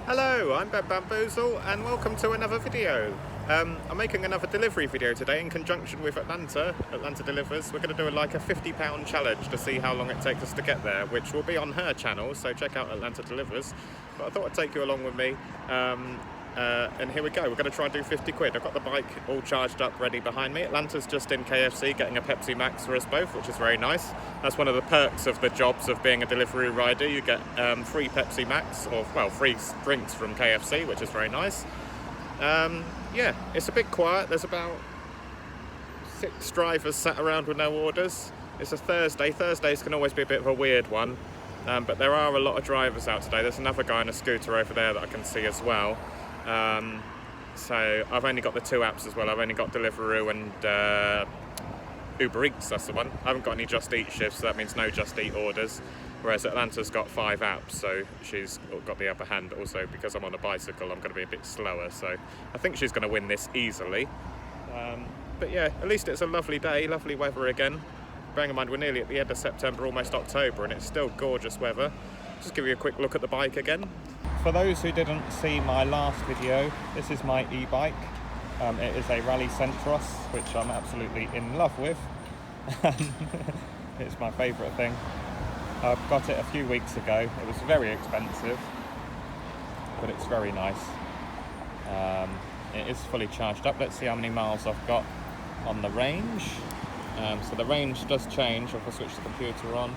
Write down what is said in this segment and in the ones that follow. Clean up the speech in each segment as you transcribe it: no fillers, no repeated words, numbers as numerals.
Hello, I'm Ben Bamboozle and welcome to another video. I'm making another delivery video today in conjunction with Atlanta Delivers. We're going to do like a £50 challenge to see how long it takes us to get there, which will be on her channel, so check out Atlanta Delivers. But I thought I'd take you along with me. And here we go, we're going to try and do 50 quid. I've got the bike all charged up ready behind me. Atlanta's just in KFC getting a Pepsi Max for us both, which is very nice. That's one of the perks of the jobs of being a Deliveroo rider. You get free Pepsi Max, or well, free drinks from KFC, which is very nice. Yeah, it's a bit quiet. There's about 6 drivers sat around with no orders. It's a Thursday. Thursdays can always be a bit of a weird one. But there are a lot of drivers out today. There's another guy on a scooter over there that I can see as well. So I've only got the 2 apps as well. I've only got Deliveroo and Uber Eats, that's the one. I haven't got any Just Eat shifts, so that means no Just Eat orders. Whereas Atlanta's got 5 apps, so she's got the upper hand. Also, because I'm on a bicycle, I'm going to be a bit slower, so I think she's going to win this easily. But yeah, at least it's a lovely day, lovely weather again. Bearing in mind we're nearly at the end of September, almost October, and it's still gorgeous weather. Just give you a quick look at the bike again. For those who didn't see my last video, this is my e-bike. It is a Rally Centros, which I'm absolutely in love with. It's my favourite thing. I got it a few weeks ago. It was very expensive, but it's very nice. It is fully charged up. Let's see how many miles I've got on the range. So the range does change if I switch the computer on.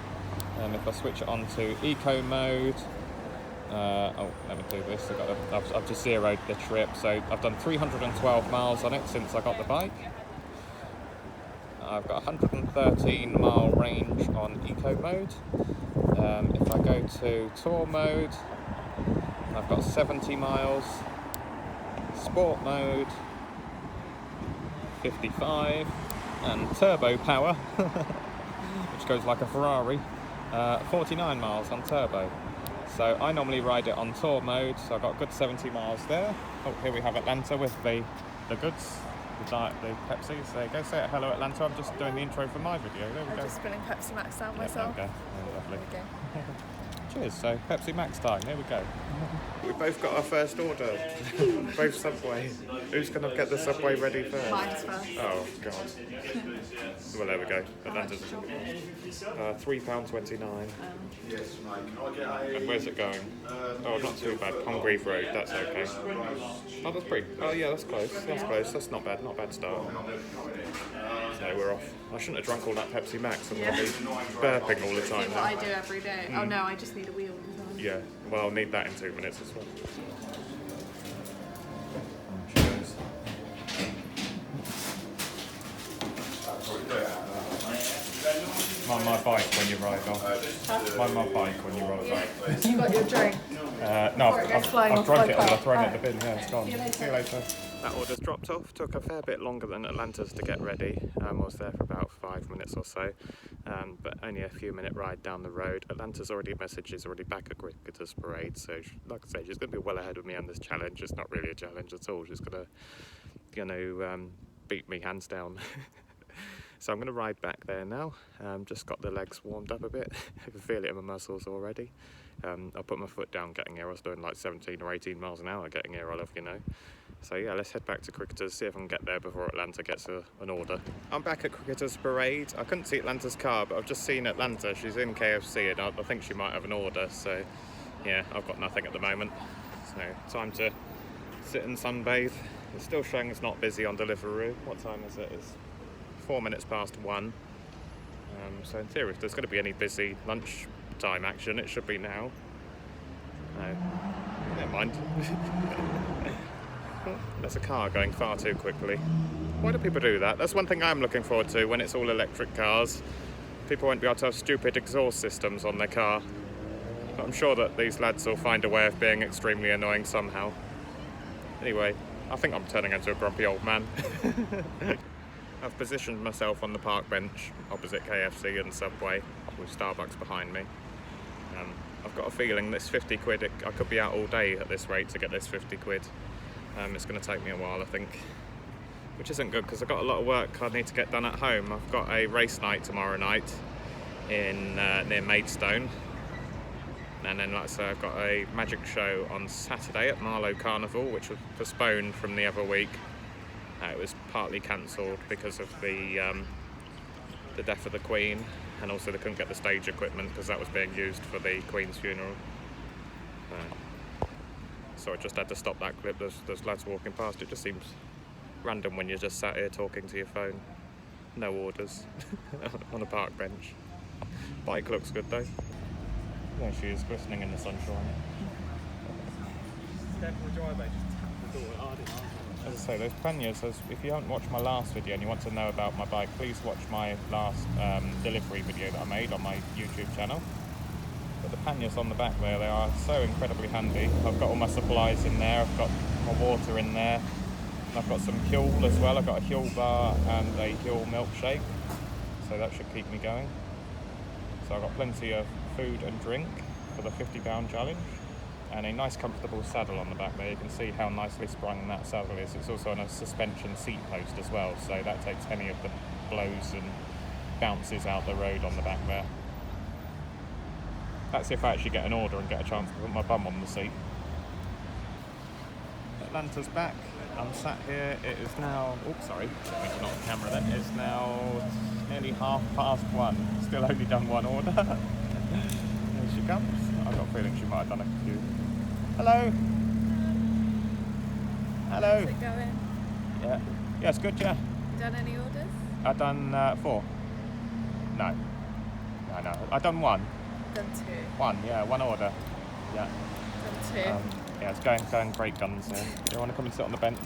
If I switch it on to eco mode, let me do this. I've just zeroed the trip, so I've done 312 miles on it since I got the bike. I've got 113 mile range on eco mode. If I go to tour mode, I've got 70 miles. Sport mode, 55, and turbo power, which goes like a Ferrari, 49 miles on turbo. So I normally ride it on tour mode, so I've got a good 70 miles there. Oh, here we have Atlanta with the goods, the Pepsis. There you go. Say hello, Atlanta. I'm just doing the intro for my video. There we go. I'm just spilling Pepsi Max down myself. Okay. Oh, lovely. There we go. Cheers. So Pepsi Max time. Here we go. We both got our first order. Both Subway. Who's going to get the Subway ready first? Mine's first. Oh, God. Well, there we go. Atlanta's £3.29. And where's it going? Oh, not too bad. Congreve Road, that's okay. Oh, that's pretty... Oh, yeah, that's close. That's close. That's not bad. Not a bad start. So we're off. I shouldn't have drunk all that Pepsi Max. I'm going to be burping all the time. What I do every day. Oh, no, I just need a wheel. Yeah, well, I'll need that in 2 minutes as well. Cheers. Mind my bike when you ride off. Mind my bike when you ride off. You got your drink? No, I've drunk it and I've thrown it in the bin. Yeah, it's gone. See you later. That order's dropped off. Took a fair bit longer than Atlanta's to get ready. I was there for about 5 minutes or so, but only a few minute ride down the road. Atlanta's already messaged she's already back at Cricketers Parade, so like I say, she's going to be well ahead of me on this challenge. It's not really a challenge at all. She's going to beat me hands down. So I'm going to ride back there now. Just got the legs warmed up a bit. I can feel it in my muscles already. I'll put my foot down getting here. I was doing like 17 or 18 miles an hour getting here, I'll have you know. So yeah, let's head back to Cricketers, see if I can get there before Atlanta gets an order. I'm back at Cricketers Parade. I couldn't see Atlanta's car, but I've just seen Atlanta. She's in KFC and I think she might have an order. So yeah, I've got nothing at the moment. So time to sit and sunbathe. It's still showing it's not busy on Deliveroo. What time is it? It's 4 minutes past 1. So in theory, if there's going to be any busy lunchtime action, it should be now. No, never mind. There's a car going far too quickly. Why do people do that? That's one thing I'm looking forward to when it's all electric cars. People won't be able to have stupid exhaust systems on their car. But I'm sure that these lads will find a way of being extremely annoying somehow. Anyway, I think I'm turning into a grumpy old man. I've positioned myself on the park bench opposite KFC and Subway with Starbucks behind me. I've got a feeling this 50 quid, I could be out all day at this rate to get this 50 quid. It's going to take me a while, I think, which isn't good because I've got a lot of work I need to get done at home. I've got a race night tomorrow night in near Maidstone, And then, like I say, I've got a magic show on Saturday at Marlow Carnival, which was postponed from the other week. It was partly cancelled because of the death of the Queen, and also they couldn't get the stage equipment because that was being used for the Queen's funeral. So I just had to stop that clip. There's lads walking past. It just seems random when you're just sat here talking to your phone. No orders on a park bench. Bike looks good though. Yeah, she is glistening in the sunshine. As I say, those panniers, if you haven't watched my last video and you want to know about my bike, please watch my last delivery video that I made on my YouTube channel. But the panniers on the back there, they are so incredibly handy. I've got all my supplies in there, I've got my water in there, and I've got some Huel as well. I've got a Huel bar and a Huel milkshake, so that should keep me going. So I've got plenty of food and drink for the £50 challenge, and a nice comfortable saddle on the back there. You can see how nicely sprung that saddle is. It's also on a suspension seat post as well, so that takes any of the blows and bounces out the road on the back there. That's if I actually get an order and get a chance to put my bum on the seat. Atlanta's back. I'm sat here. It is now, oh sorry, didn't mean to knock the camera then. It's now nearly 1:30. Still only done one order. Here she comes. I've got a feeling she might have done a few. Hello. Hello. How's it going? Yeah. Yeah, it's good, yeah. You done any orders? I've done 4. No. No. I've done 1. Done 2. 1, yeah, 1 order. Yeah. Done 2. Yeah, it's going great guns here. You want to come and sit on the bench?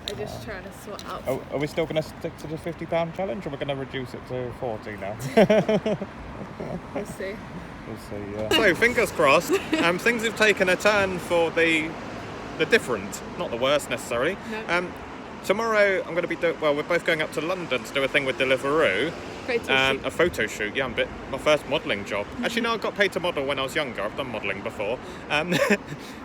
I'm just trying to sort out. Oh, are we still going to stick to the £50 challenge, or we're going to reduce it to 40 now? We'll see. We'll see, yeah. So, fingers crossed, things have taken a turn for the different, not the worst necessarily. No. Tomorrow I'm going to be we're both going up to London to do a thing with Deliveroo. A photo shoot, yeah, my first modelling job. Actually, no, I got paid to model when I was younger. I've done modelling before.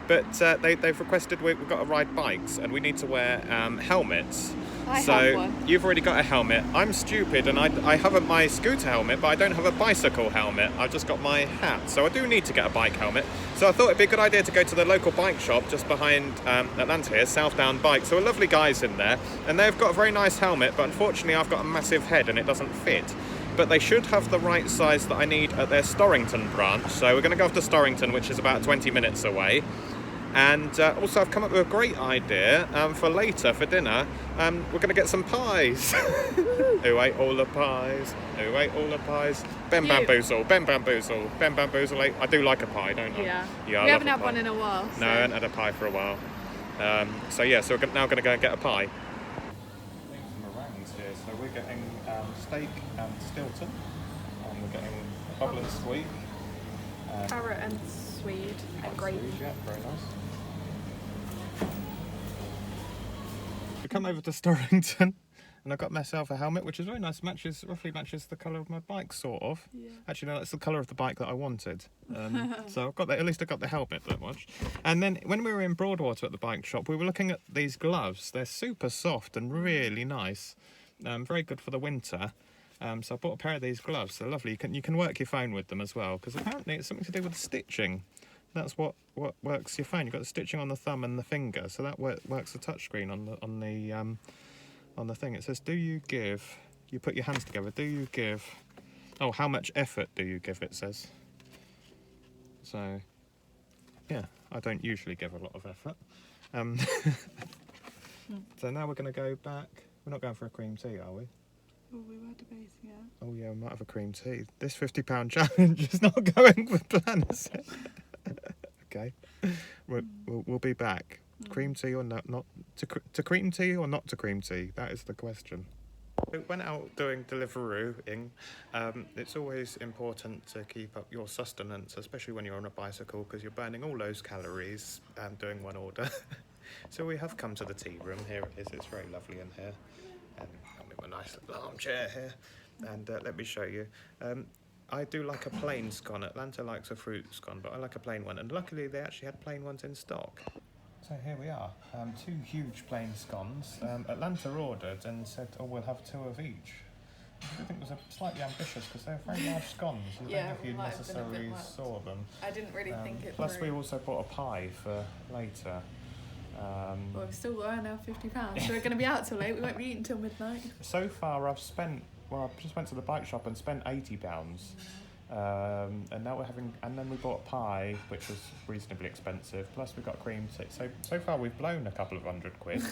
But they've requested we've got to ride bikes and we need to wear helmets. I have one. You've already got a helmet. I'm stupid and I have my scooter helmet, but I don't have a bicycle helmet. I've just got my hat. So I do need to get a bike helmet. So I thought it'd be a good idea to go to the local bike shop just behind Atlanta here, Southdown Bikes. So lovely guys in there, and they've got a very nice helmet, but unfortunately I've got a massive head and it doesn't fit. But they should have the right size that I need at their Storrington branch. So we're going to go off to Storrington, which is about 20 minutes away. And also I've come up with a great idea for later, for dinner. We're going to get some pies. Who ate all the pies? Who ate all the pies? Ben Bamboozle. I do like a pie, don't I? Yeah. I we love haven't a had pie. one in a while. So. No, I haven't had a pie for a while. So we're now going to go and get a pie. Some meringues here. So we're getting steak and Stilton. And we're getting bubble and sweet. Carrot and swede and gravy. Yeah, very nice. We come over to Storrington and I got myself a helmet, which is very nice. Roughly matches the colour of my bike, sort of. Yeah. Actually, no, that's the colour of the bike that I wanted. So I've got that. At least I got the helmet that much. And then when we were in Broadwater at the bike shop, we were looking at these gloves. They're super soft and really nice. Very good for the winter. So I bought a pair of these gloves. They're lovely. You can work your phone with them as well, because apparently it's something to do with the stitching. That's what works your phone. You've got the stitching on the thumb and the finger, so that works the touchscreen on the thing. It says, "Do you give?" You put your hands together. Do you give? Oh, how much effort do you give? It says. So, yeah, I don't usually give a lot of effort. So now we're going to go back. We're not going for a cream tea, are we? Oh, we were debating it. Oh yeah, we might have a cream tea. This £50 challenge is not going with plan, is it? Okay, we'll be back. Cream tea or not to cream tea or not to cream tea? That is the question. We went out doing Deliveroo-ing. It's always important to keep up your sustenance, especially when you're on a bicycle, because you're burning all those calories doing one order. So we have come to the tea room. Here it is. It's very lovely in here. I'm in my nice little armchair here, and let me show you. I do like a plain scone. Atlanta likes a fruit scone, but I like a plain one, and luckily they actually had plain ones in stock. So here we are, 2 huge plain scones. Atlanta ordered and said, oh, we'll have 2 of each. I think it was slightly ambitious because they're very large scones. You don't know if you might have been a bit necessarily much. saw them. I didn't really think it Plus, through. we also bought a pie for later. Well, we've still got now £50, so we're going to be out till late. We won't be eating till midnight. So far, I've spent. Well, I just went to the bike shop and spent £80. And now we're having. And then we bought a pie, which was reasonably expensive. Plus, we got cream tea. So far, we've blown a couple of £100.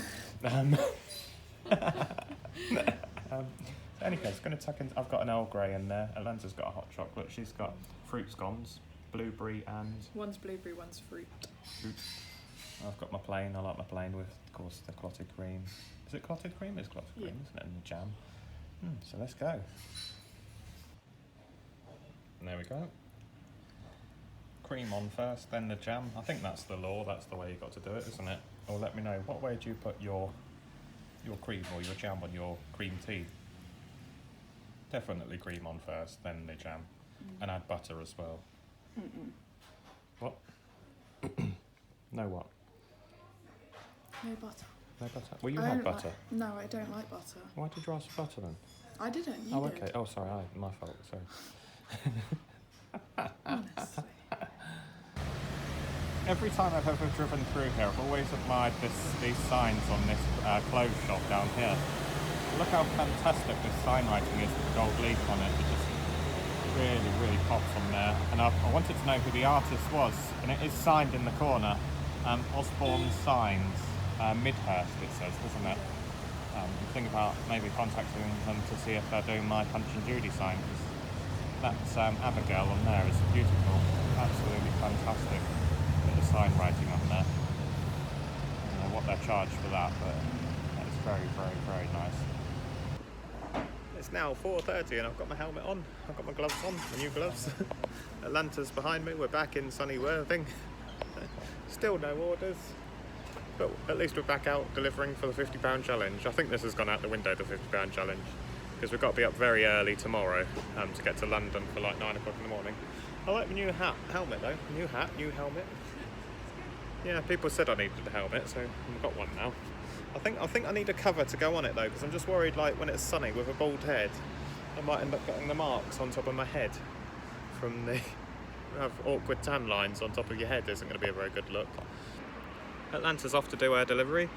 Anyway, it's going to tuck in. I've got an Earl Grey in there. Atlanta's got a hot chocolate. She's got fruit scones, blueberry and One's blueberry, one's fruit. I've got my plain. I like my plain with, of course, the clotted cream. Is it clotted cream? It's clotted cream, isn't it? And the jam. So let's go. And there we go. Cream on first, then the jam. I think that's the law. That's the way you've got to do it, isn't it? Or let me know, what way do you put your cream or your jam on your cream tea? Definitely cream on first, then the jam. And add butter as well. What? No what? No butter. No butter? Well, you I had don't butter. No, I don't like butter. Why did you ask for butter then? I didn't. You did. Okay. Oh, sorry. My fault. Sorry. Honestly. Every time I've ever driven through here, I've always admired these signs on this clothes shop down here. Look how fantastic this sign writing is with gold leaf on it. It just really, really pops on there. And I wanted to know who the artist was, and it is signed in the corner. Osborne Signs, Midhurst it says, doesn't it? Think about maybe contacting them to see if they're doing my Punch and Judy sign. That's Abigail on there. It's beautiful, absolutely fantastic. Bit of sign writing on there. I don't know what they're charged for that, but it's very, very, very nice. It's now 4:30 and I've got my helmet on. I've got my gloves on, my new gloves. Atlanta's behind me. We're back in sunny Worthing. Still no orders, but at least we're back out delivering for the £50 challenge. I think this has gone out the window, the £50 challenge, because we've got to be up very early tomorrow to get to London for like 9 o'clock in the morning. I like my new helmet though. New hat, new helmet. Yeah, people said I needed a helmet, so I've got one now. I think I need a cover to go on it though, because I'm just worried like when it's sunny with a bald head, I might end up getting the marks on top of my head from the have awkward tan lines on top of your head. Isn't going to be a very good look. Atlanta's off to do her delivery.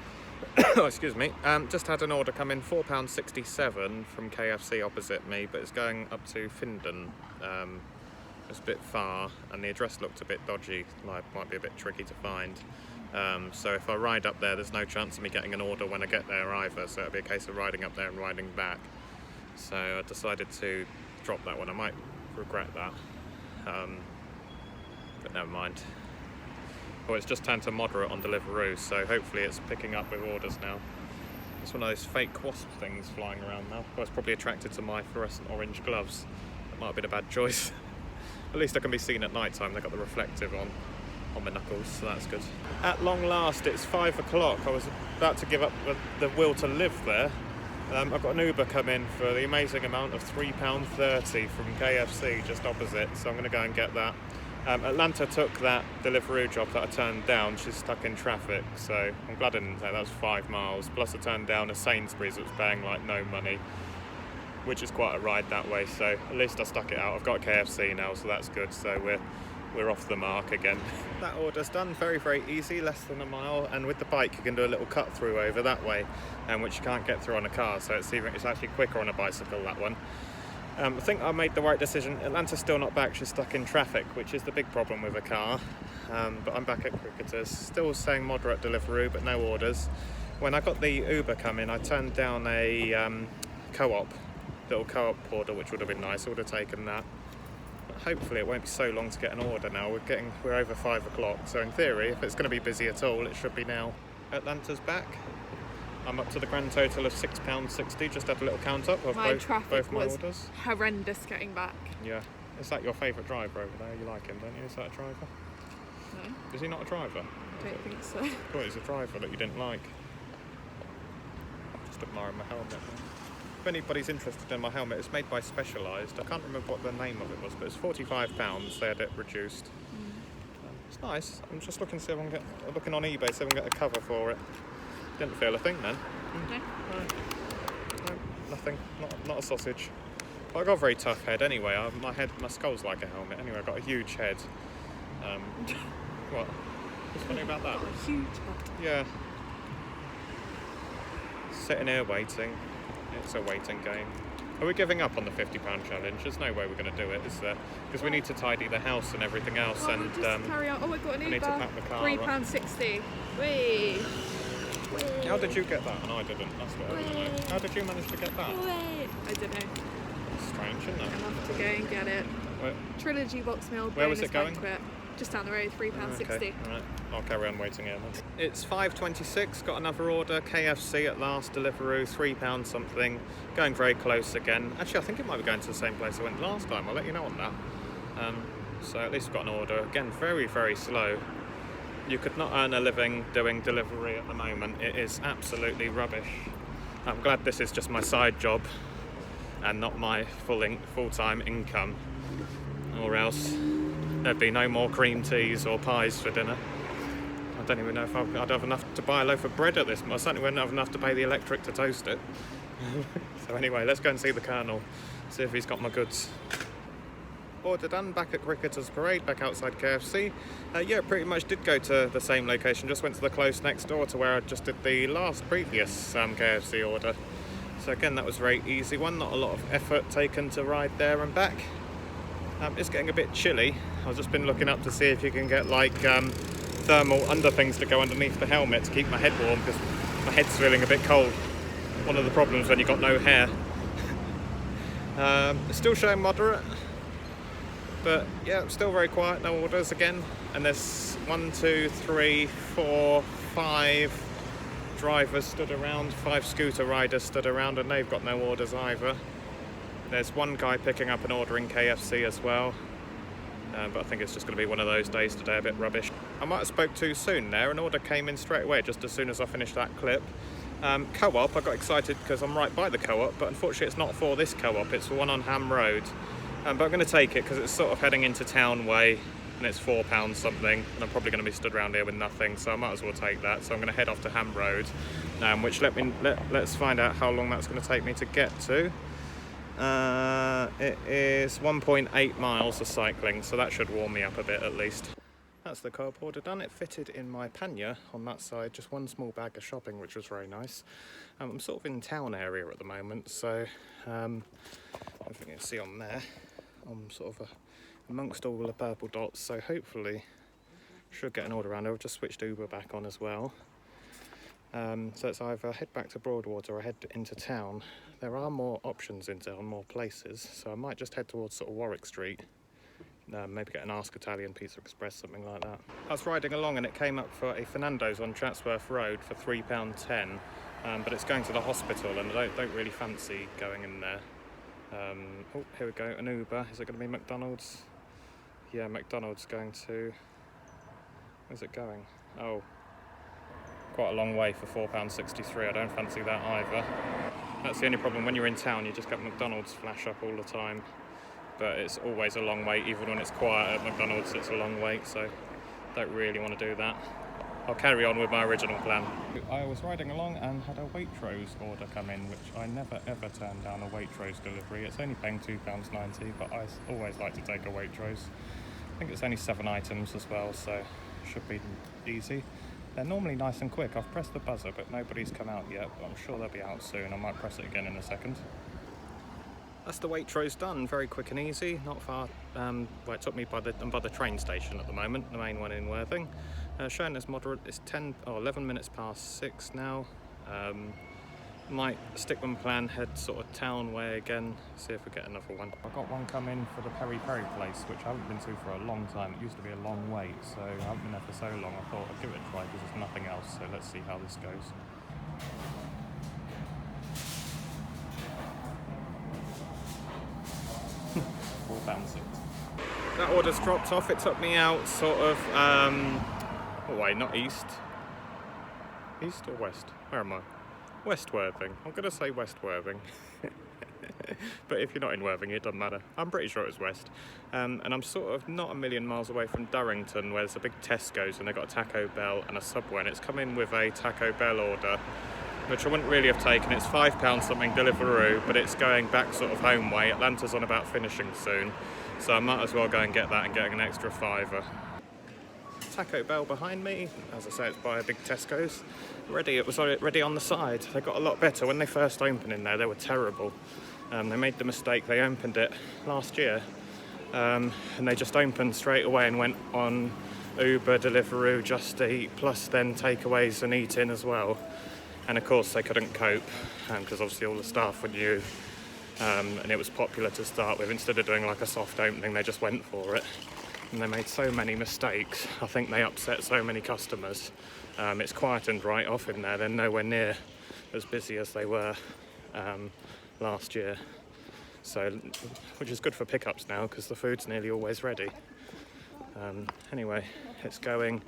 Oh, excuse me. Just had an order come in, £4.67 from KFC opposite me, but it's going up to Findon. It's a bit far, and the address looked a bit dodgy, like might be a bit tricky to find. So if I ride up there, there's no chance of me getting an order when I get there either, so it'll be a case of riding up there and riding back. So I decided to drop that one. I might regret that, but never mind. Oh, it's just turned to moderate on Deliveroo, so hopefully it's picking up with orders now. It's one of those fake wasp things flying around now. I was probably attracted to my fluorescent orange gloves. That might have been a bad choice. At least I can be seen at night time. They've got the reflective on my knuckles, so that's good. At long last, it's 5 o'clock. I was about to give up the will to live there. I've got an Uber come in for the amazing amount of £3.30 from KFC just opposite, so I'm going to go and get that. Atlanta took that Deliveroo job that I turned down. She's stuck in traffic, so I'm glad I didn't take that. That was 5 miles. Plus I turned down a Sainsbury's that was paying like no money, which is quite a ride that way, so at least I stuck it out. I've got KFC now, so that's good. So we're off the mark again. That order's done, very, very easy, less than a mile, and with the bike you can do a little cut through over that way, which you can't get through on a car, so it's actually quicker on a bicycle, that one. I think I made the right decision. Atlanta's still not back, she's stuck in traffic, which is the big problem with a car, but I'm back at Cricketers, still saying moderate Deliveroo, but no orders. When I got the Uber coming, I turned down a little co-op order, which would have been nice. I would have taken that. But hopefully it won't be so long to get an order now. We're over 5 o'clock, so in theory, if it's going to be busy at all, it should be now. Atlanta's back. I'm up to the grand total of £6.60. Just had a little count up of both my orders. Horrendous getting back. Yeah. Is that your favourite driver over there? You like him, don't you? Is that a driver? No. Is he not a driver? I don't think so. Well, he's a driver that you didn't like. Just admiring my helmet. If anybody's interested in my helmet, it's made by Specialised. I can't remember what the name of it was, but it's £45. They had it reduced. It's nice. I'm just looking to see if I can looking on eBay, see if I can get a cover for it. Didn't feel a thing then. No. No. nothing, not a sausage. But I got a very tough head anyway. My skull's like a helmet. Anyway, I got a huge head. What? What's funny about that? Got a huge head. Yeah. Sitting here waiting. It's a waiting game. Are we giving up on the £50 challenge? There's no way we're going to do it, is there? Because we need to tidy the house and everything else, well, and we'll just carry on. Oh, I got an Uber. need to pack the car. £3.60. Whee! How did you get that? And I didn't. That's what I want to know. How did you manage to get that? I don't know. Strange, isn't it? I'll have to go and get it. Where, Trilogy Box Mill. where was it going? Banquet. Just down the road, £3.60. Okay, alright. I'll carry on waiting here then. It's 5:26, got another order, KFC at last, Deliveroo, £3 something, going very close again. Actually, I think it might be going to the same place I went last time, I'll let you know on that. So at least we've got an order. Again, very, very slow. You could not earn a living doing delivery at the moment. It is absolutely rubbish. I'm glad this is just my side job and not my full-time income, or else there'd be no more cream teas or pies for dinner. I don't even know if I'd have enough to buy a loaf of bread at this. I certainly wouldn't have enough to pay the electric to toast it. So anyway, let's go and see the Colonel, see if he's got my goods. Order done, back at Cricketers Parade, back outside KFC. Yeah, pretty much did go to the same location, just went to the close next door to where I just did the previous KFC order. So again, that was a very easy one, not a lot of effort taken to ride there and back. It's getting a bit chilly. I've just been looking up to see if you can get like thermal under things to go underneath the helmet to keep my head warm, because my head's feeling a bit cold. One of the problems when you've got no hair. It's still showing moderate, but yeah, still very quiet, no orders again. And there's 1, 2, 3, 4, 5 drivers stood around, 5 scooter riders stood around, and they've got no orders either. There's one guy picking up an order in KFC as well, but I think it's just going to be one of those days today, a bit rubbish. I might have spoke too soon there. An order came in straight away just as soon as I finished that clip. Co-op, I got excited because I'm right by the co-op, but unfortunately it's not for this co-op, it's for one on Ham Road. But I'm going to take it because it's sort of heading into Town Way, and it's £4 something, and I'm probably going to be stood around here with nothing, so I might as well take that. So I'm going to head off to Ham Road, which let's find out how long that's going to take me to get to. It is 1.8 miles of cycling, so that should warm me up a bit at least. That's the co-op order done. It fitted in my pannier on that side, just one small bag of shopping, which was very nice. I'm sort of in town area at the moment, so I think you can see on there, I'm sort of amongst all the purple dots, so hopefully should get an order around. I've just switched Uber back on as well. So it's either head back to Broadwater or head into town. There are more options in town, more places, so I might just head towards sort of Warwick Street. Maybe get an Ask Italian Pizza Express, something like that. I was riding along and it came up for a Fernando's on Chatsworth Road for £3.10, but it's going to the hospital and I don't really fancy going in there. Oh, here we go, an Uber. Is it going to be McDonald's? Yeah, McDonald's going to... Where's it going? Oh, quite a long way for £4.63. I don't fancy that either. That's the only problem. When you're in town, you just get McDonald's flash up all the time. But it's always a long wait. Even when it's quiet at McDonald's, it's a long wait, so don't really want to do that. I'll carry on with my original plan. I was riding along and had a Waitrose order come in, which I never ever turn down a Waitrose delivery. It's only paying £2.90, but I always like to take a Waitrose. I think it's only 7 items as well, so should be easy. They're normally nice and quick. I've pressed the buzzer, but nobody's come out yet, but I'm sure they'll be out soon. I might press it again in a second. That's the Waitrose done, very quick and easy, not far. Well, it took me I'm by the train station at the moment, the main one in Worthing. Showing as moderate, it's 11 minutes past 6 now. Might stick with my plan, head sort of town way again, see if we get another one. I got one come in for the Peri Peri place, which I haven't been to for a long time. It used to be a long wait, so I haven't been there for so long. I thought I'd give it a try because there's nothing else, so let's see how this goes. £4.60. That order's dropped off. It took me out sort of, oh wait, not east. East or west? Where am I? West Worthing. I'm going to say West Worthing. But if you're not in Worthing, it doesn't matter. I'm pretty sure it's west. And I'm sort of not a million miles away from Durrington, where there's a big Tesco's and they've got a Taco Bell and a Subway, and it's come in with a Taco Bell order. which I wouldn't really have taken. It's £5 something Deliveroo, but it's going back sort of home way. Atlanta's on about finishing soon, so I might as well go and get that and getting an extra £5. Taco Bell behind me, as I say, it's by a big Tesco's. It was ready on the side. They got a lot better. When they first opened in there, they were terrible. They made the mistake, they opened it last year, and they just opened straight away and went on Uber, Deliveroo, Just Eat, plus then takeaways and eat-in as well. And of course they couldn't cope, because obviously all the staff were new, and it was popular to start with. Instead of doing like a soft opening, they just went for it. And they made so many mistakes. I think they upset so many customers. It's quietened right off in there. They're nowhere near as busy as they were last year. So, which is good for pickups now because the food's nearly always ready. Anyway, it's going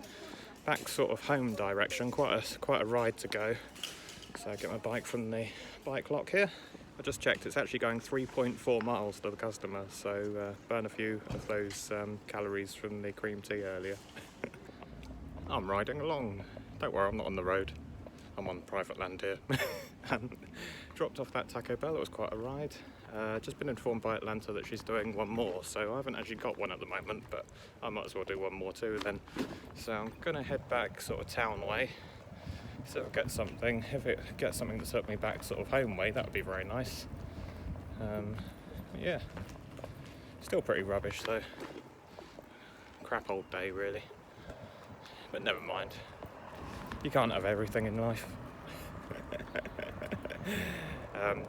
back sort of home direction. Quite a ride to go. So I get my bike from the bike lock here. I just checked, it's actually going 3.4 miles to the customer, so burn a few of those calories from the cream tea earlier. I'm riding along. Don't worry, I'm not on the road. I'm on private land here. Dropped off that Taco Bell, it was quite a ride. Just been informed by Atlanta that she's doing one more, so I haven't actually got one at the moment, but I might as well do one more too then. So I'm gonna head back sort of town way. So get something. If it gets something to took me back sort of home way, that would be very nice. Yeah, still pretty rubbish though. Crap old day really. But never mind. You can't have everything in life.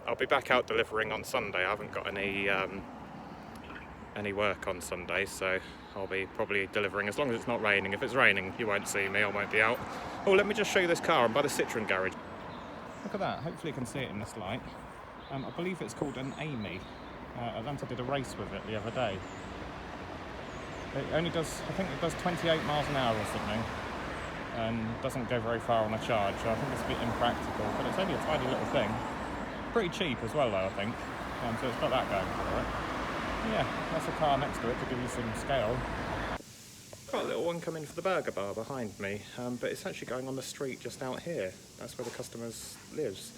I'll be back out delivering on Sunday. I haven't got any work on Sunday, so I'll be probably delivering as long as it's not raining. If it's raining, you won't see me, I won't be out. Oh, let me just show you this car. I'm by the Citroen garage. Look at that, hopefully you can see it in this light. I believe it's called an Amy. Atlanta did a race with it the other day. It only does, I think it does 28 miles an hour or something, and doesn't go very far on a charge, so I think it's a bit impractical, but it's only a tiny little thing. Pretty cheap as well though, I think, so it's got that going for it. Yeah, that's a car next to it to give you some scale. Got a little one coming for the burger bar behind me, but it's actually going on the street just out here. That's where the customers lives,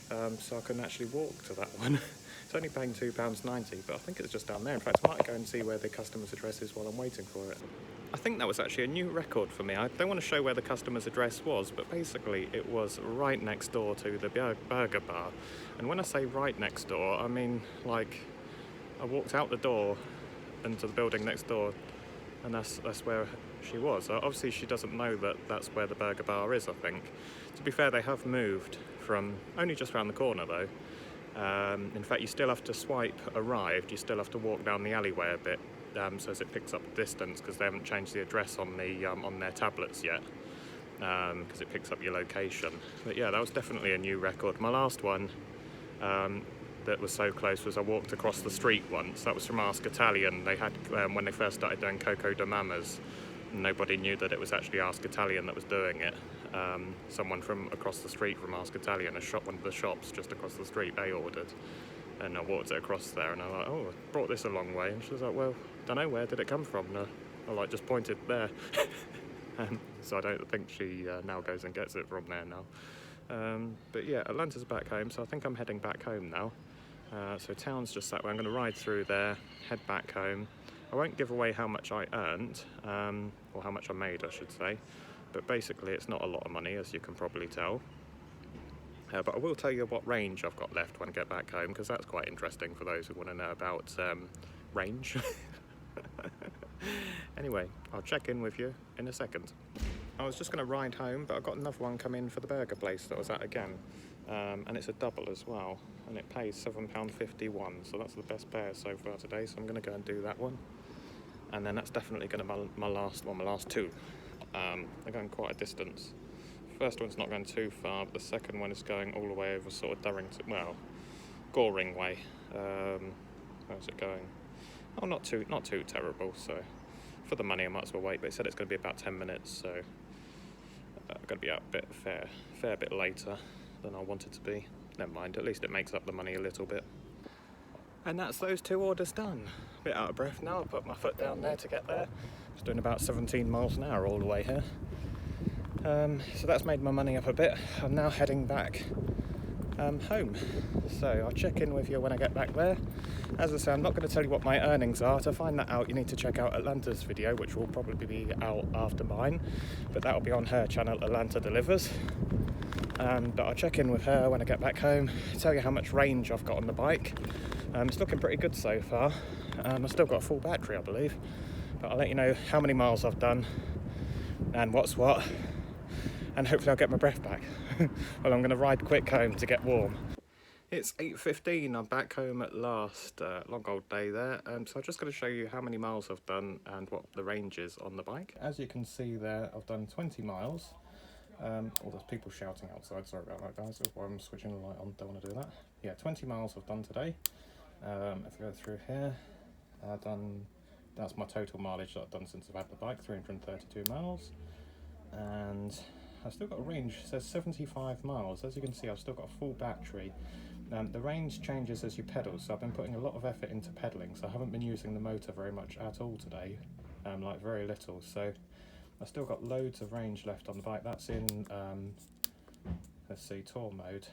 so I can actually walk to that one. It's only paying £2.90, but I think it's just down there. In fact, I might go and see where the customer's address is while I'm waiting for it. I think that was actually a new record for me. I don't want to show where the customer's address was, but basically it was right next door to the burger bar. And when I say right next door, I mean like I walked out the door into the building next door, and that's where she was. Obviously she doesn't know that that's where the burger bar is, I think. To be fair, they have moved from only just around the corner though. In fact, you still have to swipe arrived, you still have to walk down the alleyway a bit, so as it picks up the distance, because they haven't changed the address on their tablets yet, because it picks up your location. But yeah, that was definitely a new record. My last one that was so close was I walked across the street once. That was from Ask Italian. They had, when they first started doing Coco de Mamas, nobody knew that it was actually Ask Italian that was doing it. Someone from across the street from Ask Italian, one of the shops just across the street, they ordered. And I walked it across there and I was like, oh, I brought this a long way. And she was like, well, don't know, where did it come from? And I just pointed there. So I don't think she now goes and gets it from there now. But yeah, Atlanta's back home, so I think I'm heading back home now. So town's just that way. I'm going to ride through there, head back home. I won't give away how much I earned, or how much I made, I should say. But basically it's not a lot of money, as you can probably tell. But I will tell you what range I've got left when I get back home, because that's quite interesting for those who want to know about range. Anyway, I'll check in with you in a second. I was just going to ride home, but I've got another one come in for the burger place that I was at again. And it's a double as well, and it pays £7.51, so that's the best pair so far today, so I'm going to go and do that one. And then that's definitely going to be my last two. They're going quite a distance. First one's not going too far, but the second one is going all the way over sort of Goring way. How's it going? Oh, not too terrible, so for the money I might as well wait, but it said it's going to be about 10 minutes, so I'm going to be out a fair bit later than I wanted to be. Never mind, at least it makes up the money a little bit. And that's those two orders done. A bit out of breath now, I put my foot down there to get there. Just doing about 17 miles an hour all the way here. So that's made my money up a bit. I'm now heading back home, so I'll check in with you when I get back there. As I say, I'm not going to tell you what my earnings are. To find that out, you need to check out Atlanta's video, which will probably be out after mine, but that'll be on her channel, Atlanta Delivers. But I'll check in with her when I get back home, tell you how much range I've got on the bike. It's looking pretty good so far. I've still got a full battery, I believe, but I'll let you know how many miles I've done and what's what, and hopefully I'll get my breath back. Well, I'm going to ride quick home to get warm. It's 8:15, I'm back home at last. Long old day there. So I'm just going to show you how many miles I've done and what the range is on the bike. As you can see there, I've done 20 miles. Oh, there's people shouting outside, sorry about that guys, that's why I'm switching the light on, don't want to do that. Yeah, 20 miles I've done today. If I go through here, that's my total mileage that I've done since I've had the bike, 332 miles. And I've still got a range, it says 75 miles. As you can see, I've still got a full battery. The range changes as you pedal, so I've been putting a lot of effort into pedaling, so I haven't been using the motor very much at all today, like very little. So I've still got loads of range left on the bike. That's in, let's see, Tour mode.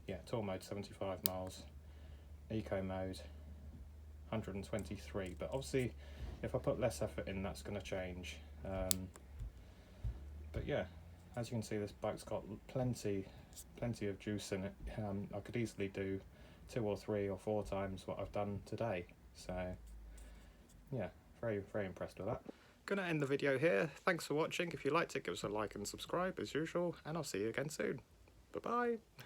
Yeah, Tour mode, 75 miles. Eco mode, 123. But obviously, if I put less effort in, that's going to change. But yeah, as you can see, this bike's got plenty of juice in it. I could easily do 2 or 3 or 4 times what I've done today. So yeah, very impressed with that. Gonna end the video here. Thanks for watching. If you liked it, give us a like and subscribe as usual, and I'll see you again soon. Bye bye.